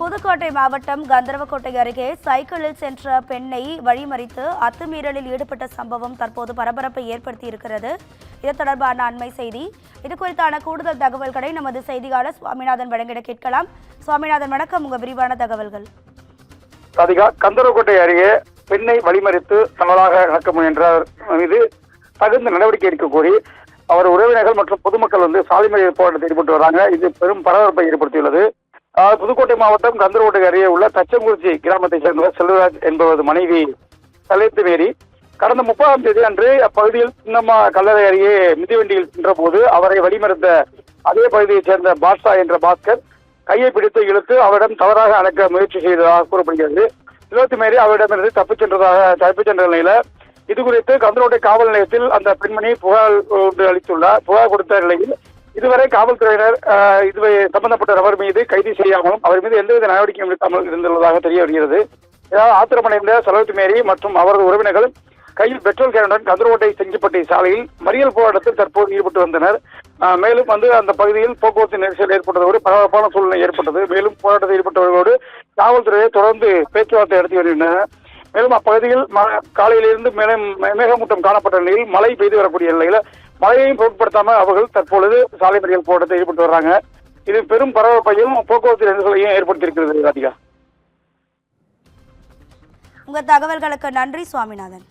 புதுக்கோட்டை மாவட்டம் கந்தர்வக்கோட்டை அருகே சைக்கிளில் சென்ற பெண்ணை வழிமறித்து அத்துமீறலில் ஈடுபட்ட சம்பவம் தற்போது பரபரப்பை ஏற்படுத்தி இருக்கிறது. இது தொடர்பான அண்மை செய்தி. இது குறித்தான கூடுதல் தகவல்களை நமது செய்தியாளர் சுவாமிநாதன் வழங்கிட கேட்கலாம். சுவாமிநாதன், வணக்கம். உங்க விரிவான தகவல்கள். கந்தர்வக்கோட்டை அருகே பெண்ணை வழிமறித்து தவறாக நடக்க முயன்றார் மீது தகுந்த நடவடிக்கை எடுக்க கோரி அவர் உறவினர்கள் மற்றும் பொதுமக்கள் சாலை மறியல் போராட்டத்தில் ஈடுபட்டு வராங்க. இது பெரும் பரபரப்பை ஏற்படுத்தியுள்ளது. புதுக்கோட்டை மாவட்டம் கந்தர்வக்கோட்டை அருகே உள்ள தச்சங்குறிச்சி கிராமத்தைச் சேர்ந்தவர் செல்வராஜ் என்பவரது மனைவி தலைத்து மேரி கடந்த 30ஆம் தேதி அன்று அப்பகுதியில் சின்னம்மா கல்லறை அருகே மிதிவண்டியில் சென்ற போது அவரை வழிமறித்த அதே பகுதியைச் சேர்ந்த பாட்ஷா என்ற பாஸ்கர் கையை பிடித்து இழுத்து அவரிடம் தவறாக அணைக்க முயற்சி செய்ததாக கூறப்படுகிறது. செல்வத்து மேரி அவரிடமிருந்து தப்பிச் சென்ற நிலையில இது குறித்து கந்தர்வக்கோட்டை காவல் நிலையத்தில் அந்த பெண்மணி புகார் கொடுத்த நிலையில் இதுவரை காவல்துறையினர் சம்பந்தப்பட்ட நபர் மீது கைது செய்யாமலும் அவர் மீது எந்தவித நடவடிக்கையும் எடுக்காமல் இருந்துள்ளதாக தெரிய வருகிறது. ஏதாவது ஆத்திரமடைந்த செல்வத்து மேரி மற்றும் அவரது உறவினர்கள் கையில் பெட்ரோல் கேனுடன் கந்தர்வக்கோட்டை செஞ்சிப்பட்டி சாலையில் மறியல் போராட்டத்தில் தற்போது ஈடுபட்டு வந்தனர். மேலும் அந்த பகுதியில் போக்குவரத்து நெரிசல் ஏற்பட்டதோடு பரபரப்பான சூழ்நிலை ஏற்பட்டது. மேலும் போராட்டத்தில் ஈடுபட்டவர்களோடு காவல்துறையை தொடர்ந்து பேச்சுவார்த்தை நடத்தி வருகின்றனர். மேலும் அப்பகுதியில் காலையிலிருந்து மேகமூட்டம் காணப்பட்ட நிலையில் மழை பெய்து வரக்கூடிய நிலையில மழையையும் பொருட்படுத்தாமல் அவர்கள் தற்பொழுது சாலை மறியல் போராட்டத்தில் ஈடுபட்டு வர்றாங்க. இது பெரும் பரபரப்பையும் போக்குவரத்து நெரிசலையும் ஏற்படுத்தியிருக்கிறது. ராதிகா, உங்க தகவல்களுக்கு நன்றி சுவாமிநாதன்.